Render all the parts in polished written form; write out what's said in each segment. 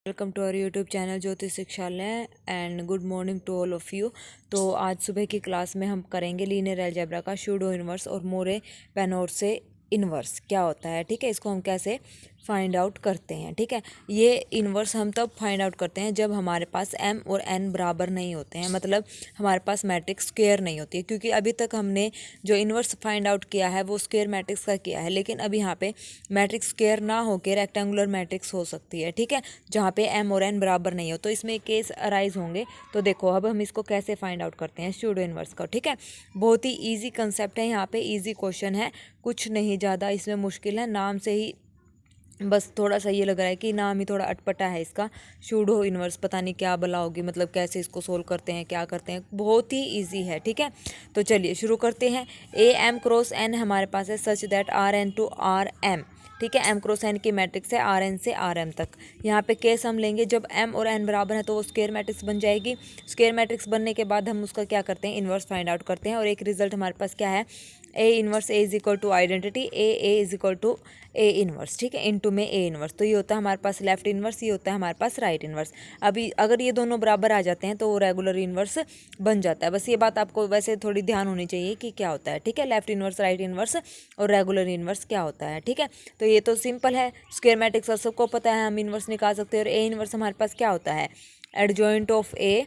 Welcome to our YouTube channel Jyoti Shikshalaya and good morning to all of you. तो आज सुबह की क्लास में हम करेंगे लीनियर अलजेब्रा का सूडो इन्वर्स और मोरे पेनोर से इन्वर्स क्या होता है। ठीक है, इसको हम कैसे फाइंड आउट करते हैं। ठीक है, ये इन्वर्स हम तब फाइंड आउट करते हैं जब हमारे पास m और n बराबर नहीं होते हैं, मतलब हमारे पास मैट्रिक्स स्क्वायर नहीं होती है। क्योंकि अभी तक हमने जो इन्वर्स फाइंड आउट किया है वो स्क्वायर मैट्रिक्स का किया है, लेकिन अब यहाँ पे मैट्रिक्स स्क्वायर ना होकर रेक्टेंगुलर मैट्रिक्स हो सकती है। ठीक है, जहाँ पे m और n बराबर नहीं हो, तो इसमें केस अराइज होंगे। तो देखो अब हम इसको कैसे फाइंड आउट करते हैं सूडो इन्वर्स का। ठीक है, बहुत ही ईजी कंसेप्ट है, यहाँ पे ईजी क्वेश्चन है, कुछ नहीं ज़्यादा इसमें मुश्किल है। नाम से ही बस थोड़ा सा ये लग रहा है कि नाम ही थोड़ा अटपटा है इसका, सूडो इन्वर्स, पता नहीं क्या भला होगी, मतलब कैसे इसको सोल्व करते हैं, क्या करते हैं, बहुत ही इजी है। ठीक है, तो चलिए शुरू करते हैं। ए एम क्रॉस एन हमारे पास है such that R n to R m. ठीक है, एम क्रॉस एन की मैट्रिक्स है आर एन से आर एम तक। यहाँ पे केस हम लेंगे जब एम और एन बराबर है तो वो स्क्वायर मैट्रिक्स बन जाएगी। स्क्वायर मैट्रिक्स बनने के बाद हम उसका क्या करते हैं, इन्वर्स फाइंड आउट करते हैं। और एक रिजल्ट हमारे पास क्या है, A inverse A is equal to identity A is equal to A inverse. ठीक है, इनटू में ए इन्वर्स, तो ये होता है हमारे पास लेफ्ट इन्वर्स, ये होता है हमारे पास राइट इन्वर्स। अभी अगर ये दोनों बराबर आ जाते हैं तो वो रेगुलर इन्वर्स बन जाता है। बस ये बात आपको वैसे थोड़ी ध्यान होनी चाहिए कि क्या होता है। ठीक है, लेफ्ट इन्वर्स, राइट इन्वर्स और रेगुलर इन्वर्स क्या होता है। ठीक है, तो ये तो सिंपल है, स्क्वायर मैट्रिक्स और सबको पता है, हम इन्वर्स निकाल सकते हैं। और ए इन्वर्स हमारे पास क्या होता है, एडजॉइंट ऑफ ए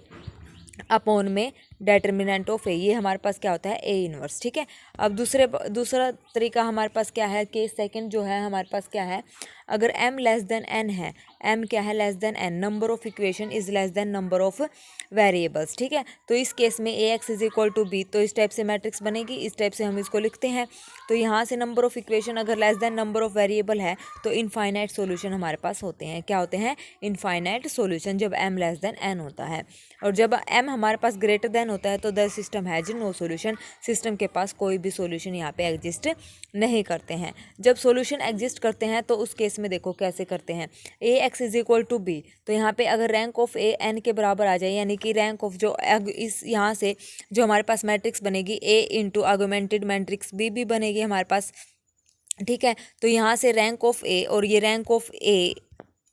अपॉन में डेटर्मिनेंट ऑफ ए, ये हमारे पास क्या होता है, ए इन्वर्स। ठीक है, अब दूसरा तरीका हमारे पास क्या है, केस सेकंड जो है हमारे पास क्या है, अगर m लेस देन n है, m क्या है, less than n, number of equation is less than number of variables. ठीक है, तो इस केस में A X is equal to B, तो इस टाइप से मैट्रिक्स बनेगी, इस टाइप से हम इसको लिखते हैं। तो यहाँ से नंबर ऑफ इक्वेशन अगर less than number of variable है तो इनफाइनाइट सॉल्यूशन हमारे पास होते हैं। क्या होते हैं, इनफाइनाइट सॉल्यूशन, जब m लेस देन n होता है। और जब m हमारे पास ग्रेटर देन होता है तो the system has no solution, system के पास कोई भी सॉल्यूशन यहाँ पे एग्जिस्ट नहीं करते हैं। जब सॉल्यूशन एग्जिस्ट करते हैं तो उस केस में देखो कैसे करते हैं, A X is equal to B, तो यहाँ पे अगर रैंक ऑफ ए एन के बराबर आ जाए, यानी कि रैंक ऑफ जो इस यहाँ से जो हमारे पास मैट्रिक्स बनेगी ए इंटू आर्गुमेंटेड मैट्रिक्स बी भी बनेगी हमारे पास। ठीक है, तो यहाँ से रैंक ऑफ ए और ये rank of A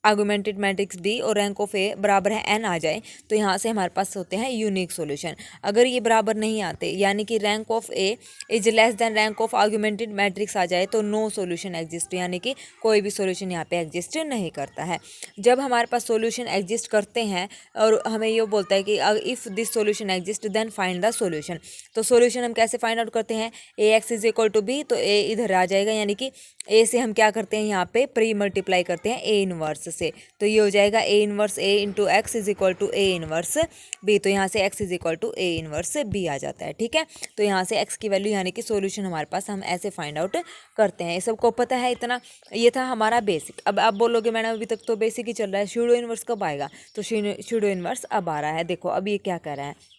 augmented matrix B और रैंक ऑफ ए बराबर है एन आ जाए, तो यहाँ से हमारे पास होते हैं यूनिक सॉल्यूशन। अगर ये बराबर नहीं आते, यानी कि rank of A is less than rank of augmented matrix आ जाए, तो नो सॉल्यूशन एग्जिस्ट, यानी कि कोई भी सॉल्यूशन यहाँ पे एग्जिस्ट नहीं करता है। जब हमारे पास सॉल्यूशन एग्जिस्ट करते हैं और हमें ये बोलता है कि if this solution exist then find the solution, तो सॉल्यूशन हम कैसे फाइंड आउट करते हैं, A X is equal to B, तो ए इधर आ जाएगा, यानी कि ए से हम क्या करते हैं, यहाँ पे प्री मल्टीप्लाई करते हैं ए इनवर्स से, तो ये हो जाएगा A inverse A into X is equal to A inverse B, तो यहाँ से X is equal to A inverse B आ जाता है। ठीक है, तो यहाँ से एक्स की वैल्यू यानी कि सॉल्यूशन हमारे पास हम ऐसे फाइंड आउट करते हैं। ये सबको पता है इतना, ये था हमारा बेसिक। अब आप बोलोगे मैडम अभी तक तो बेसिक ही चल रहा है, सूडो इनवर्स कब आएगा, तो सूडो इनवर्स अब आ रहा है। देखो अब ये क्या कर रहा है,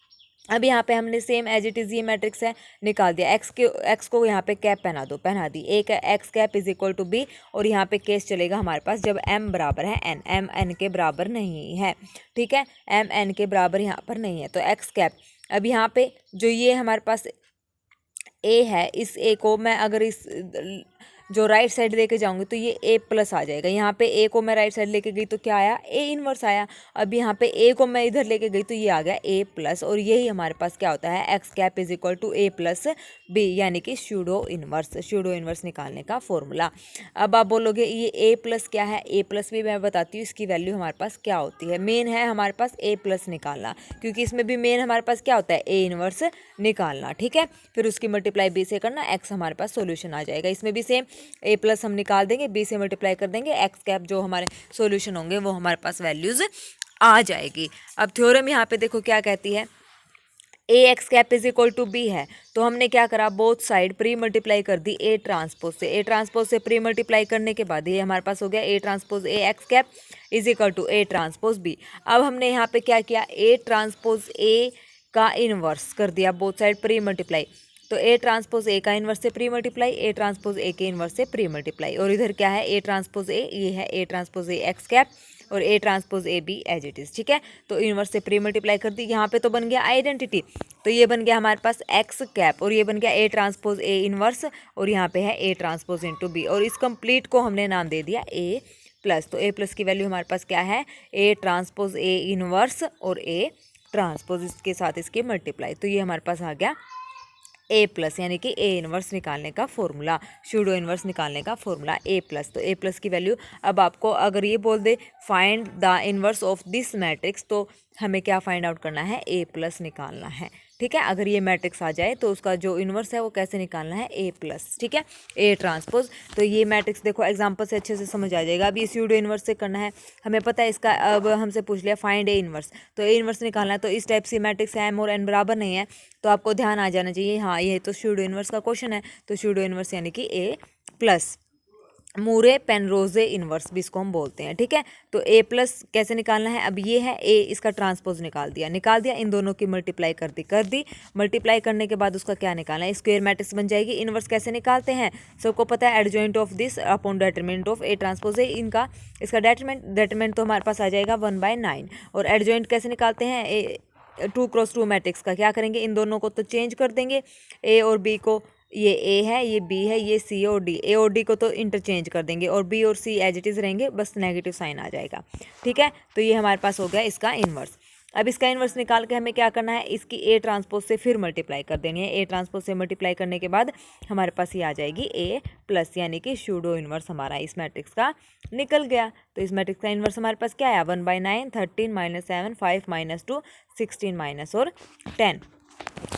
अब यहाँ पे हमने सेम एज इट इज़ ये मैट्रिक्स है निकाल दिया, एक्स को यहाँ पे कैप पहना दी, एक x cap is equal to b, और यहाँ पे केस चलेगा हमारे पास जब m बराबर है n, m n के बराबर नहीं है। ठीक है, m n के बराबर यहाँ पर नहीं है, तो एक्स कैप, अब यहाँ पे जो ये हमारे पास a है, इस a को मैं अगर इस जो राइट साइड लेके जाऊंगी तो ये a प्लस आ जाएगा। यहाँ पे a को मैं राइट साइड लेके गई तो क्या आया, a इनवर्स आया। अब यहाँ पे a को मैं इधर लेके गई तो ये आ गया a प्लस, और यही हमारे पास क्या होता है, x cap is equal to a plus b, यानी कि सूडो इनवर्स निकालने का फॉर्मूला। अब आप बोलोगे ये a प्लस क्या है, a प्लस भी मैं बताती हूँ इसकी वैल्यू हमारे पास क्या होती है। मेन है हमारे पास a प्लस निकालना, क्योंकि इसमें भी मेन हमारे पास क्या होता है, a इनवर्स निकालना। ठीक है, फिर उसकी मल्टीप्लाई b से करना, x हमारे पास सोल्यूशन आ जाएगा। इसमें भी सेम a प्लस हम निकाल देंगे, b से मल्टीप्लाई कर देंगे, एक्स कैप जो हमारे सॉल्यूशन होंगे वो हमारे पास वैल्यूज आ जाएगी। अब थ्योरम यहाँ पे देखो क्या कहती है, A x cap is equal to B है, तो हमने क्या करा, बोथ साइड प्री मल्टीप्लाई कर दी ए ट्रांसपोज से। ए ट्रांसपोज से प्री मल्टीप्लाई करने के बाद ये हमारे पास हो गया A transpose A x cap is equal to A transpose b. अब हमने यहाँ पे क्या किया, ए ट्रांसपोज ए का इनवर्स कर दिया, बोथ साइड प्री मल्टीप्लाई, तो ए ट्रांसपोज ए का इनवर्स से प्री मल्टीप्लाई, ए ट्रांसपोज ए के इनवर्स से प्री मल्टीप्लाई, और इधर क्या है, ए ट्रांसपोज ए, ये है A transpose A x cap और A transpose A B as it is. ठीक है, तो इनवर्स से प्री मल्टीप्लाई कर दी, यहाँ पे तो बन गया आइडेंटिटी, तो ये बन गया हमारे पास एक्स कैप, और ये बन गया ए ट्रांसपोज ए इनवर्स, और यहाँ पे है ए ट्रांसपोज इंटू बी, और इस कंप्लीट को हमने नाम दे दिया ए प्लस। तो ए प्लस की वैल्यू हमारे पास क्या है, ए ट्रांसपोज ए इनवर्स और ए ट्रांसपोज इसके साथ इसके मल्टीप्लाई। तो ये हमारे पास आ गया ए प्लस, यानी कि ए इनवर्स निकालने का फॉर्मूला, सूडो इनवर्स निकालने का फॉर्मूला ए प्लस। तो ए प्लस की वैल्यू, अब आपको अगर ये बोल they find the inverse of this matrix, तो हमें क्या फाइंड आउट करना है, ए प्लस निकालना है। ठीक है, अगर ये मैट्रिक्स आ जाए तो उसका जो इन्वर्स है वो कैसे निकालना है, ए प्लस। ठीक है, ए ट्रांसपोज। तो ये मैट्रिक्स देखो एग्जांपल से अच्छे से समझ आ जाएगा। अब ये सूडो इन्वर्स से करना है, हमें पता है इसका, अब हमसे पूछ लिया फाइंड ए इन्वर्स, तो ए इन्वर्स निकालना है। तो इस टाइप से मैट्रिक्स है, एम और एन बराबर नहीं है, तो आपको ध्यान आ जाना चाहिए, हाँ ये तो सूडो इन्वर्स का क्वेश्चन है। तो सूडो इन्वर्स यानी कि ए प्लस, मूरे पेनरोजे इन्वर्स भी इसको हम बोलते हैं। ठीक है, तो ए प्लस कैसे निकालना है, अब ये है ए, इसका ट्रांसपोज निकाल दिया, इन दोनों की मल्टीप्लाई कर दी। मल्टीप्लाई करने के बाद उसका क्या निकालना है, स्क्वायर मैट्रिक्स बन जाएगी। इन्वर्स कैसे निकालते हैं, सबको पता है, adjoint of this upon determinant of A transpose ए, इनका इसका डेटरमिनेंट तो हमारे पास आ जाएगा 1/9। और एडजॉइंट कैसे निकालते हैं, ए 2x2 मैट्रिक्स का क्या करेंगे, इन दोनों को तो चेंज कर देंगे, ए और बी को, ये ए है, ये बी है, ये सी और डी, ए और डी को तो इंटरचेंज कर देंगे और बी और सी एज इट इज़ रहेंगे, बस नेगेटिव साइन आ जाएगा। ठीक है, तो ये हमारे पास हो गया इसका इन्वर्स। अब इसका इन्वर्स निकाल के हमें क्या करना है, इसकी ए ट्रांसपोज से फिर मल्टीप्लाई कर देनी है। ए ट्रांसपोज से मल्टीप्लाई करने के बाद हमारे पास ये आ जाएगी ए प्लस, यानी कि सूडो इन्वर्स हमारा इस मैट्रिक्स का निकल गया। तो इस मैट्रिक्स का इन्वर्स हमारे पास क्या है, 1/9, 13 - 7, 5 - 2, 16 - और 10।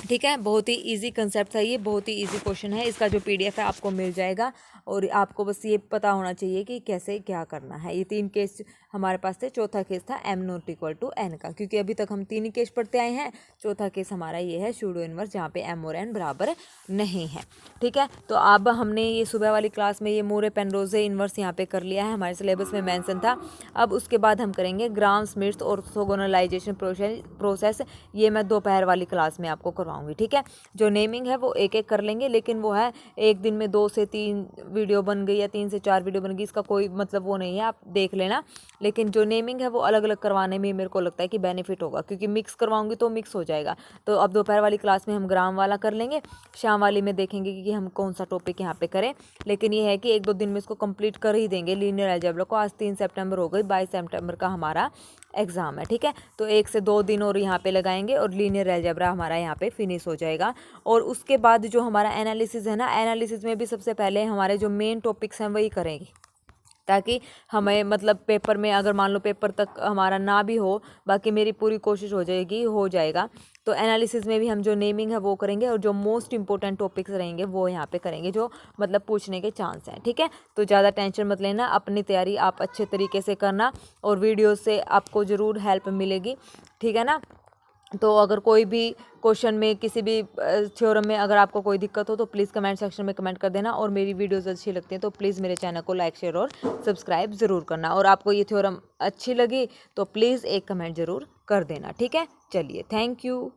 ठीक है, बहुत ही इजी कंसेप्ट है ये, बहुत ही इजी क्वेश्चन है। इसका जो पीडीएफ है आपको मिल जाएगा और आपको बस ये पता होना चाहिए कि कैसे क्या करना है। ये 3 केस हमारे पास थे, चौथा केस था m not equal to n का, क्योंकि अभी तक हम 3 ही केस पढ़ते आए हैं। चौथा केस हमारा ये है सूडो इन्वर्स, जहाँ पे m और n बराबर नहीं है। ठीक है, तो अब हमने ये सुबह वाली क्लास में ये मूरे पेनरोजे इन्वर्स यहाँ पे कर लिया है, हमारे सिलेबस में मेंशन था। अब उसके बाद हम करेंगे ग्राम स्मिथ ऑर्थोगोनलाइजेशन प्रोसेस, ये मैं दोपहर वाली क्लास में आपको करवाऊंगी। ठीक है, जो नेमिंग है वो एक एक कर लेंगे, लेकिन वो है एक दिन में 2 से 3 वीडियो बन गई या 3 से 4 वीडियो बन गई, इसका कोई मतलब वो नहीं है, आप देख लेना। लेकिन जो नेमिंग है वो अलग अलग करवाने में मेरे को लगता है कि बेनिफिट होगा, क्योंकि मिक्स करवाऊंगी तो मिक्स हो जाएगा। तो अब दोपहर वाली क्लास में हम ग्राम वाला कर लेंगे, शाम वाली में देखेंगे कि हम कौन सा टॉपिक यहाँ पे करें। लेकिन ये है कि 1-2 दिन में इसको कंप्लीट कर ही देंगे लीनियर अलजेब्रा को। आज 3 सितंबर हो गई, 22 सितंबर का हमारा एग्ज़ाम है। ठीक है, तो 1 से 2 दिन और यहाँ पे लगाएंगे और लीनियर अलजेब्रा हमारा यहाँ पे फिनिश हो जाएगा। और उसके बाद जो हमारा एनालिसिस है ना, एनालिसिस में भी सबसे पहले हमारे जो मेन टॉपिक्स हैं वही करेंगे, ताकि हमें मतलब पेपर में अगर मान लो पेपर तक हमारा ना भी हो, बाकी मेरी पूरी कोशिश हो जाएगा। तो एनालिसिस में भी हम जो नेमिंग है वो करेंगे और जो मोस्ट इंपॉर्टेंट टॉपिक्स रहेंगे वो यहाँ पे करेंगे, जो मतलब पूछने के चांस हैं। ठीक है, तो ज़्यादा टेंशन मत लेना, अपनी तैयारी आप अच्छे तरीके से करना और वीडियो से आपको ज़रूर हेल्प मिलेगी। ठीक है ना, तो अगर कोई भी क्वेश्चन में किसी भी थ्योरम में अगर आपको कोई दिक्कत हो तो प्लीज़ कमेंट सेक्शन में कमेंट कर देना। और मेरी वीडियोस अच्छी लगती हैं तो प्लीज़ मेरे चैनल को लाइक शेयर और सब्सक्राइब ज़रूर करना। और आपको ये थ्योरम अच्छी लगी तो प्लीज़ एक कमेंट ज़रूर कर देना। ठीक है, चलिए, थैंक यू।